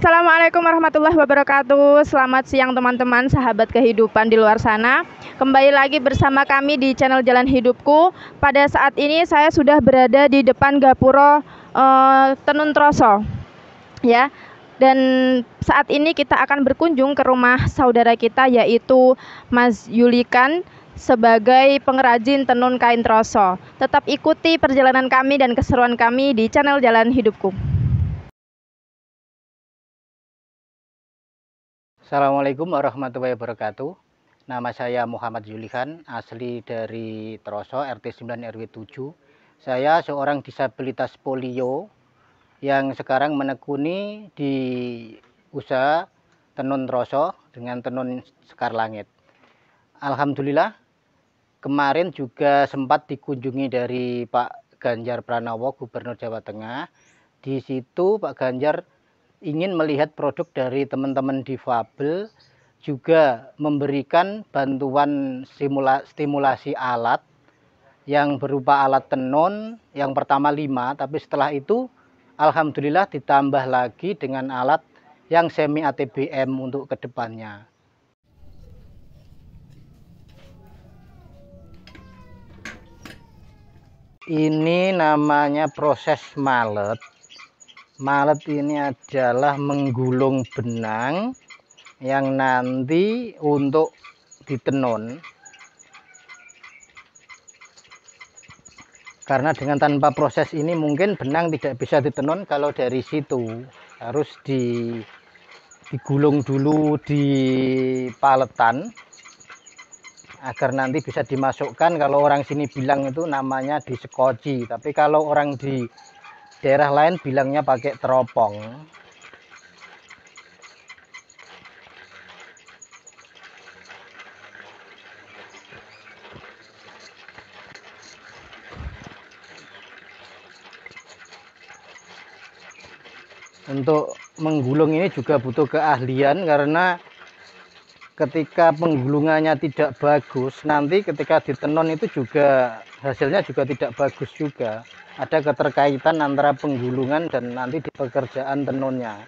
Assalamualaikum warahmatullahi wabarakatuh. Selamat siang teman-teman, sahabat kehidupan di luar sana. Kembali lagi bersama kami di channel Jalan Hidupku. Pada saat ini saya sudah berada di depan Gapuro Tenun Troso, ya. Dan saat ini kita akan berkunjung ke rumah saudara kita, yaitu Mas Yulikan sebagai pengrajin tenun kain troso. Tetap ikuti perjalanan kami dan keseruan kami di channel Jalan Hidupku. Assalamualaikum warahmatullahi wabarakatuh. Nama saya Muhammad Yulikan, asli dari Troso, RT 9 RW 7. Saya seorang disabilitas polio yang sekarang menekuni di usaha tenun Troso dengan tenun Sekar Langit. Alhamdulillah, kemarin juga sempat dikunjungi dari Pak Ganjar Pranowo, Gubernur Jawa Tengah. Di situ Pak Ganjar ingin melihat produk dari teman-teman difabel, juga memberikan bantuan stimulasi alat yang berupa alat tenun, yang pertama 5, tapi setelah itu alhamdulillah ditambah lagi dengan alat yang semi ATBM untuk kedepannya. Ini namanya proses malet. Malet ini adalah menggulung benang yang nanti untuk ditenun. Karena dengan tanpa proses ini mungkin benang tidak bisa ditenun kalau dari situ. Harus digulung dulu di paletan agar nanti bisa dimasukkan. Kalau orang sini bilang itu namanya disekoci, tapi kalau orang di daerah lain bilangnya pakai teropong. Untuk menggulung ini juga butuh keahlian, karena ketika penggulungannya tidak bagus, nanti ketika ditenun itu juga hasilnya juga tidak bagus juga. Ada keterkaitan antara penggulungan dan nanti di pekerjaan tenunnya.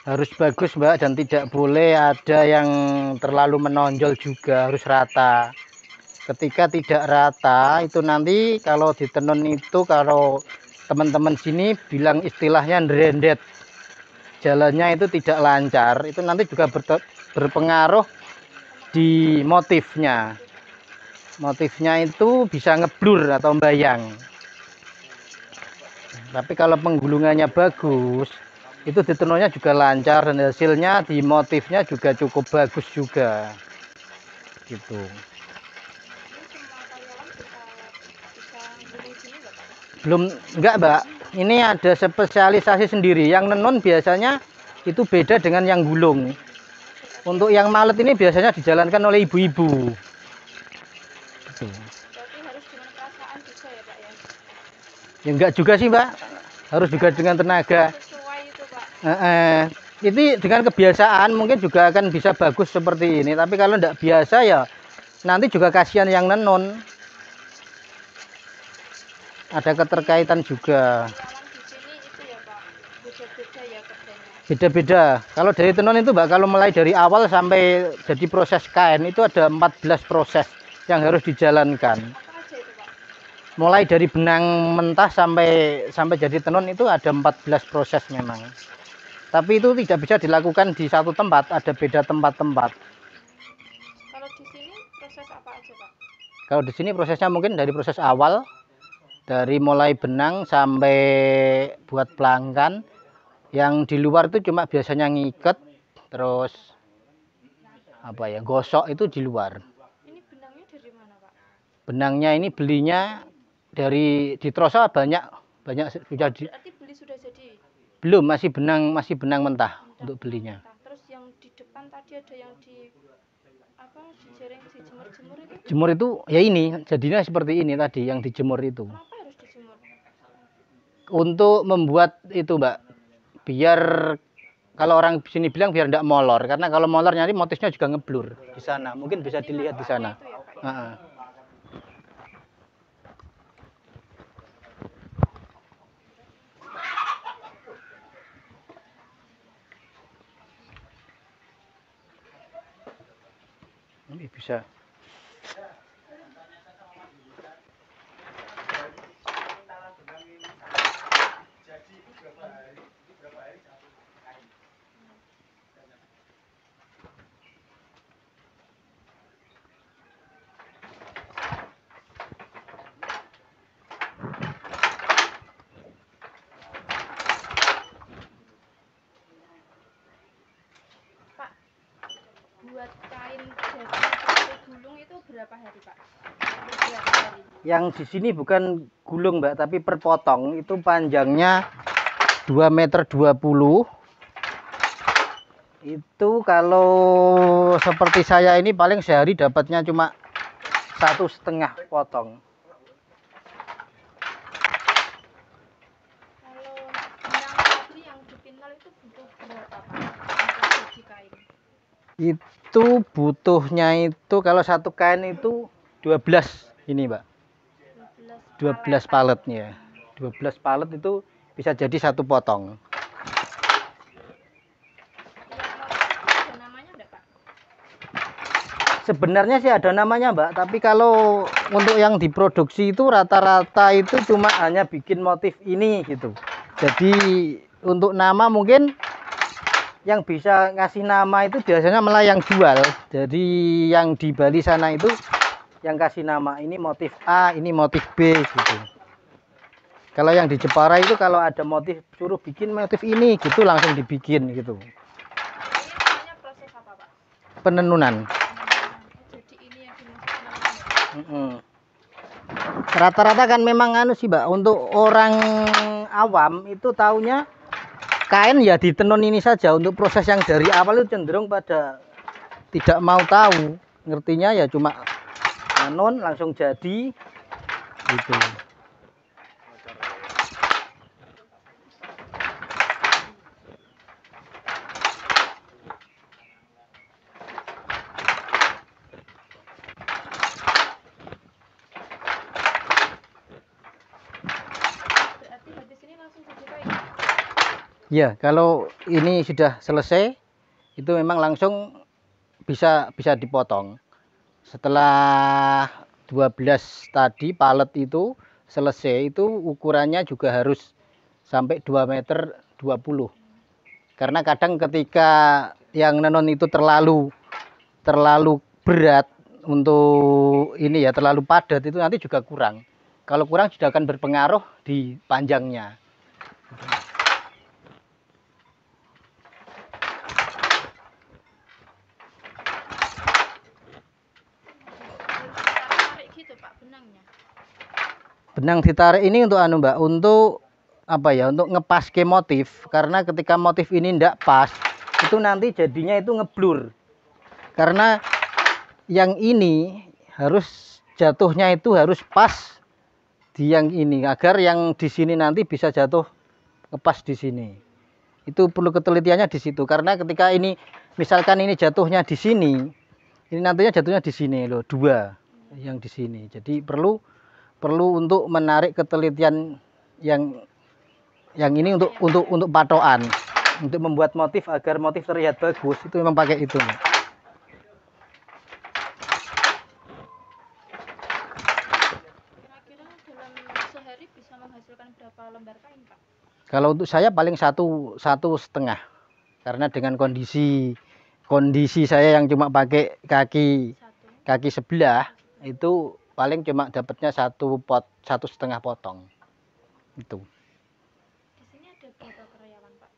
Harus bagus, Mbak, dan tidak boleh ada yang terlalu menonjol juga, harus rata. Ketika tidak rata itu nanti kalau ditenun itu, kalau teman-teman sini bilang istilahnya nderendet, jalannya itu tidak lancar, itu nanti juga berpengaruh di motifnya. Motifnya itu bisa ngeblur atau membayang. Tapi kalau penggulungannya bagus, itu ditenunnya juga lancar dan hasilnya di motifnya juga cukup bagus juga. Gitu. Belum, enggak, Mbak. Ini ada spesialisasi sendiri. Yang nenun biasanya itu beda dengan yang gulung. Untuk yang malet ini biasanya dijalankan oleh ibu-ibu. Gitu. Berarti harus dengan perasaan juga ya, Pak, ya? Ya enggak juga sih, Mbak. Harus juga dengan tenaga. Sesuai itu, Pak. Ini dengan kebiasaan mungkin juga akan bisa bagus seperti ini. Tapi kalau enggak biasa ya nanti juga kasihan yang nenun. Ada keterkaitan juga. Beda-beda. Kalau dari tenun itu, Mbak, kalau mulai dari awal sampai jadi proses kain itu ada 14 proses yang harus dijalankan. Mulai dari benang mentah sampai jadi tenun itu ada 14 proses memang. Tapi itu tidak bisa dilakukan di satu tempat, ada beda tempat-tempat. Kalau di sini proses apa aja, Pak? Kalau di sini prosesnya mungkin dari proses awal, dari mulai benang sampai buat pelangkan. Yang di luar itu cuma biasanya ngiket, terus apa ya, gosok itu di luar. Ini benangnya dari mana, Pak? Benangnya ini belinya di Troso banyak sudah di. Berarti beli sudah jadi? Belum, masih benang mentah untuk belinya. Terus yang di depan tadi ada yang di apa, dijemur itu? Jemur itu ya ini jadinya seperti ini tadi yang dijemur itu. Kenapa harus dijemur? Untuk membuat itu, Mbak, biar kalau orang sini bilang biar tidak molor, karena kalau molor nanti motifnya juga ngeblur di sana. Mungkin bisa dilihat di sana. Ini bisa. Buat kain jadi pakai gulung itu berapa hari, Pak? Berapa hari? Yang di sini bukan gulung, Mbak, tapi per potong. Itu panjangnya 2,20 m. Itu kalau seperti saya ini paling sehari dapatnya cuma 1,5 potong. Kalau benang tadi yang dipintal itu butuh berapa, Pak? Untuk jadi kain. Itu butuhnya itu kalau satu kain itu 12 ini, Mbak. 12 paletnya. 12 palet itu bisa jadi satu potong. Ada namanya enggak, Pak? Sebenarnya sih ada namanya, Mbak, tapi kalau untuk yang diproduksi itu rata-rata itu cuma hanya bikin motif ini gitu. Jadi untuk nama mungkin yang bisa ngasih nama itu biasanya malah yang jual. Jadi yang di Bali sana itu yang kasih nama ini motif A, ini motif B gitu. Kalau yang di Jepara itu kalau ada motif suruh bikin motif ini gitu langsung dibikin gitu. Ini namanya proses apa, Pak? Penenunan. Jadi ini yang dimaksud Rata-rata kan memang anu sih, Mbak, untuk orang awam itu taunya kain ya ditenun ini saja. Untuk proses yang dari awal itu cenderung pada tidak mau tahu, ngertinya ya cuma tenun langsung jadi gitu. berarti habis ini langsung jadi kain. Ya, kalau ini sudah selesai itu memang langsung bisa dipotong. Setelah 12 tadi palet itu selesai, itu ukurannya juga harus sampai 2,20 m. Karena kadang ketika yang nenun itu terlalu berat untuk ini ya, terlalu padat itu nanti juga kurang. Kalau kurang sudah akan berpengaruh di panjangnya. Tarik gitu, Pak, benangnya. Benang ditarik ini untuk anu, Mbak, untuk apa ya, untuk ngepas ke motif. Karena ketika motif ini ndak pas itu nanti jadinya itu ngeblur. Karena yang ini harus jatuhnya itu harus pas di yang ini agar yang di sini nanti bisa jatuh ngepas di sini. Itu perlu ketelitiannya di situ, karena ketika ini misalkan ini jatuhnya di sini, ini nantinya jatuhnya di sini loh, dua yang di sini. Jadi perlu untuk menarik ketelitian yang ini untuk patokan, untuk membuat motif agar motif terlihat bagus itu memang pakai itu. Kira-kira dalam sehari bisa menghasilkan berapa lembar kain, Pak? Kalau untuk saya paling 1,5, karena dengan kondisi saya yang cuma pakai kaki sebelah itu paling cuma dapatnya 1,5 potong itu. Di sini ada berapa karyawan, Pak?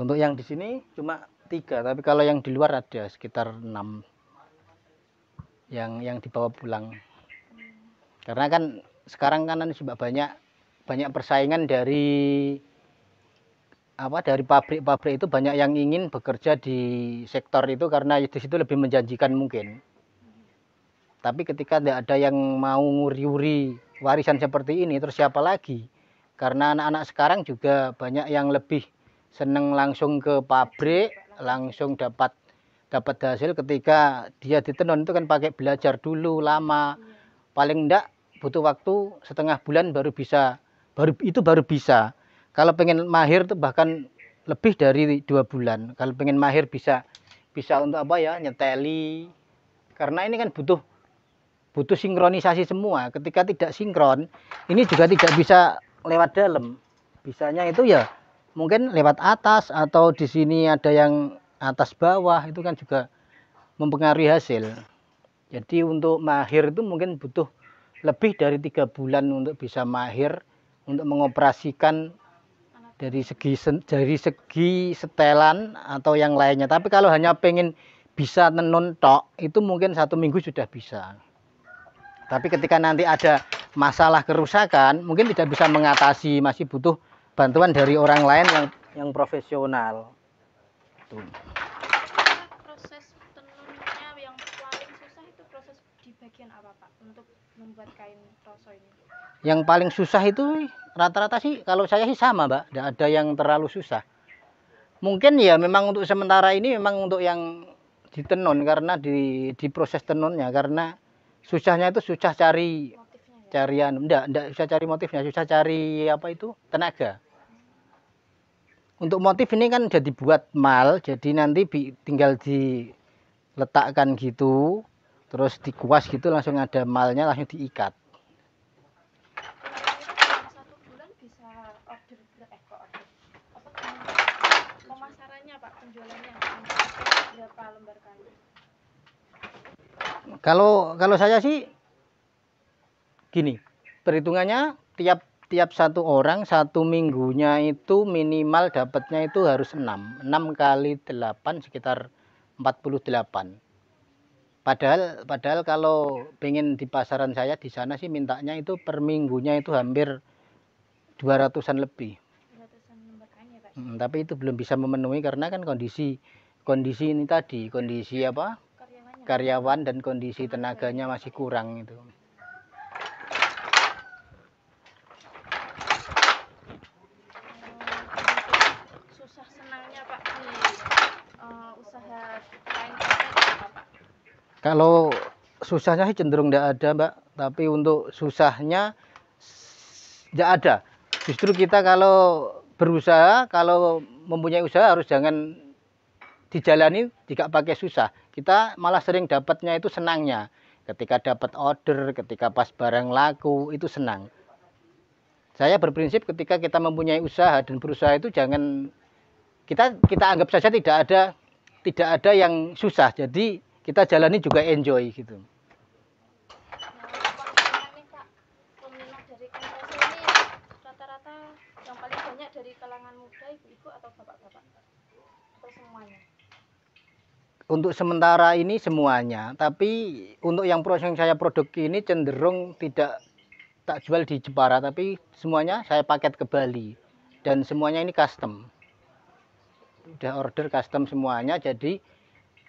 Untuk yang di sini cuma 3, tapi kalau yang di luar ada sekitar 6 yang dibawa pulang. Karena kan sekarang kan sudah banyak persaingan dari pabrik-pabrik itu, banyak yang ingin bekerja di sektor itu karena di situ lebih menjanjikan mungkin. Tapi ketika tidak ada yang mau nguri-uri warisan seperti ini, terus siapa lagi? Karena anak-anak sekarang juga banyak yang lebih seneng langsung ke pabrik, langsung dapat hasil. Ketika dia ditenun itu kan pakai belajar dulu lama, paling enggak butuh waktu setengah bulan baru bisa, baru bisa. Kalau pengen mahir tuh bahkan lebih dari 2 bulan. Kalau pengen mahir bisa untuk apa ya, nyeteli. Karena ini kan butuh sinkronisasi semua. Ketika tidak sinkron, ini juga tidak bisa lewat dalam. Bisanya itu ya mungkin lewat atas, atau di sini ada yang atas bawah, itu kan juga mempengaruhi hasil. Jadi untuk mahir itu mungkin butuh lebih dari 3 bulan untuk bisa mahir, untuk mengoperasikan dari segi setelan atau yang lainnya. Tapi kalau hanya pengen bisa tenun tok, itu mungkin 1 minggu sudah bisa. Tapi ketika nanti ada masalah kerusakan, mungkin tidak bisa mengatasi, masih butuh bantuan dari orang lain yang profesional. Tuh. Proses tenunnya yang paling susah itu proses di bagian apa Pak untuk membuat kain troso ini? Yang paling susah itu rata-rata sih kalau saya sih sama Mbak, tidak ada yang terlalu susah. Mungkin ya memang untuk sementara ini memang untuk yang ditenun, karena di proses tenunnya, karena susahnya itu susah cari Motifnya ya? carian, enggak susah cari motifnya, susah cari apa itu, tenaga. Untuk motif ini kan jadi buat mal, jadi nanti tinggal diletakkan gitu, terus dikuas gitu, langsung ada malnya, langsung diikat. Dalam 1 bulan bisa order pemasarannya Pak, penjualannya berapa lembar kain? Kalau saya sih gini, perhitungannya tiap satu orang 1 minggunya itu minimal dapatnya itu harus 6 kali 8 sekitar 48. Padahal kalau pengen di pasaran saya di sana sih mintanya itu per minggunya itu hampir 200-an lebih. 200-an lembar kain ya Pak? Tapi itu belum bisa memenuhi karena kan kondisi ini tadi, kondisi apa? Karyawan dan kondisi tenaganya masih kurang itu. Susah senangnya Pak di usaha kain apa Pak? Kalau susahnya sih cenderung tidak ada Mbak, tapi untuk susahnya tidak ada. Justru kita kalau berusaha, kalau mempunyai usaha harus jangan dijalani jika pakai susah. Kita malah sering dapatnya itu senangnya. Ketika dapat order, ketika pas barang laku, itu senang. Saya berprinsip ketika kita mempunyai usaha dan berusaha itu jangan kita anggap saja tidak ada yang susah. Jadi kita jalani juga enjoy gitu. Peminat dari kain troso ini rata-rata yang paling banyak dari kalangan muda, ibu-ibu atau bapak-bapak? Atau semuanya? Untuk sementara ini semuanya, tapi untuk yang proses yang saya produk ini cenderung tak jual di Jepara, tapi semuanya saya paket ke Bali dan semuanya ini custom. Udah order custom semuanya, jadi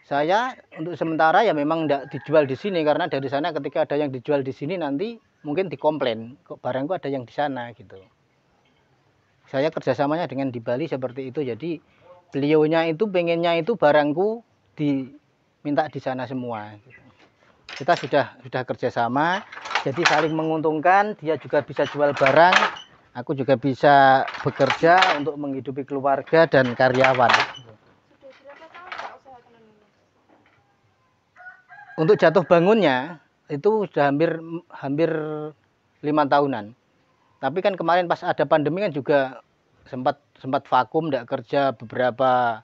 saya untuk sementara ya memang tidak dijual di sini, karena dari sana ketika ada yang dijual di sini nanti mungkin dikomplain kok barangku ada yang di sana gitu. Saya kerjasamanya dengan di Bali seperti itu, jadi beliaunya itu pengennya itu barangku diminta di sana semua. Kita sudah kerjasama, jadi saling menguntungkan. Dia juga bisa jual barang, aku juga bisa bekerja untuk menghidupi keluarga dan karyawan. Sudah berapa tahun Pak usaha tenun ini? Untuk jatuh bangunnya itu sudah hampir 5 tahunan. Tapi kan kemarin pas ada pandemi kan juga sempat vakum, tidak kerja beberapa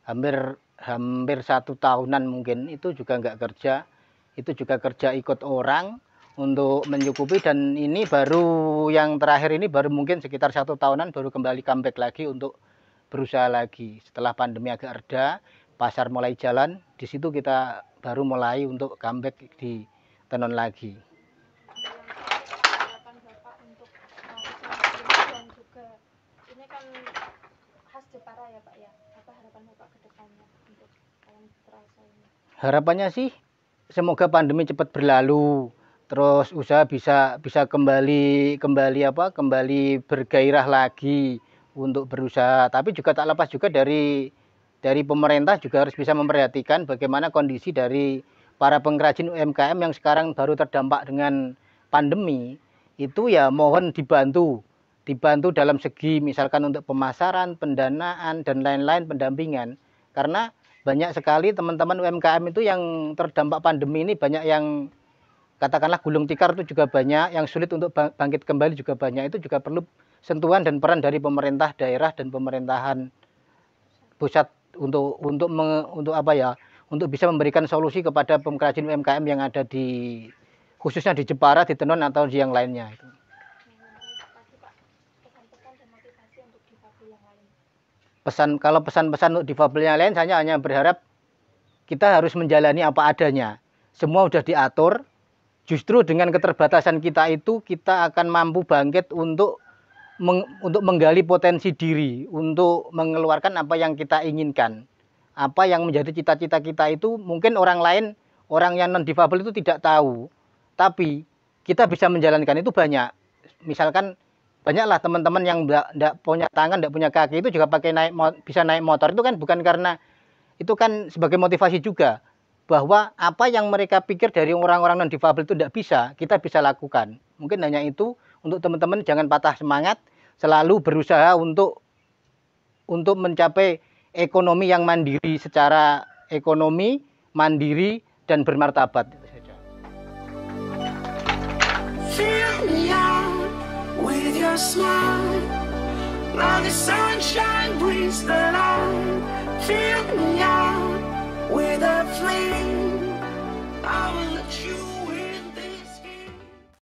hampir 1 tahunan mungkin, itu juga nggak kerja, itu juga kerja ikut orang untuk mencukupi. Dan ini baru yang terakhir ini baru mungkin sekitar 1 tahunan baru kembali comeback lagi untuk berusaha lagi setelah pandemi agak reda, pasar mulai jalan, di situ kita baru mulai untuk comeback di tenun lagi. Harapan Bapak untuk usaha ini, dan juga ini kan khas Jepara ya Pak ya, apa harapan Bapak ke depannya untuk kain troso ini? Harapannya sih semoga pandemi cepat berlalu, terus usaha bisa kembali bergairah lagi untuk berusaha, tapi juga tak lepas juga dari pemerintah juga harus bisa memperhatikan bagaimana kondisi dari para pengrajin UMKM yang sekarang baru terdampak dengan pandemi. Itu ya mohon dibantu dalam segi misalkan untuk pemasaran, pendanaan, dan lain-lain pendampingan. Karena banyak sekali teman-teman UMKM itu yang terdampak pandemi ini, banyak yang katakanlah gulung tikar itu juga banyak, yang sulit untuk bangkit kembali juga banyak. Itu juga perlu sentuhan dan peran dari pemerintah daerah dan pemerintahan pusat untuk bisa memberikan solusi kepada pengrajin UMKM yang ada khususnya di Jepara, di Tenon atau di yang lainnya. Pesan-pesan untuk difabel yang lain, saya hanya berharap kita harus menjalani apa adanya. Semua sudah diatur. Justru dengan keterbatasan kita itu, kita akan mampu bangkit untuk menggali potensi diri, untuk mengeluarkan apa yang kita inginkan. Apa yang menjadi cita-cita kita itu mungkin orang lain, orang yang non-difabel itu tidak tahu. Tapi kita bisa menjalankan itu banyak. Misalkan banyaklah teman-teman yang tidak punya tangan, tidak punya kaki itu juga bisa naik motor. Itu kan bukan karena, itu kan sebagai motivasi juga. Bahwa apa yang mereka pikir dari orang-orang non-difabel itu tidak bisa, kita bisa lakukan. Mungkin hanya itu. Untuk teman-teman jangan patah semangat, selalu berusaha untuk mencapai ekonomi yang mandiri, secara ekonomi, mandiri, dan bermartabat. Itu saja. Fill me out with your smile, now the sunshine brings the light. Fill me out with a flame, I will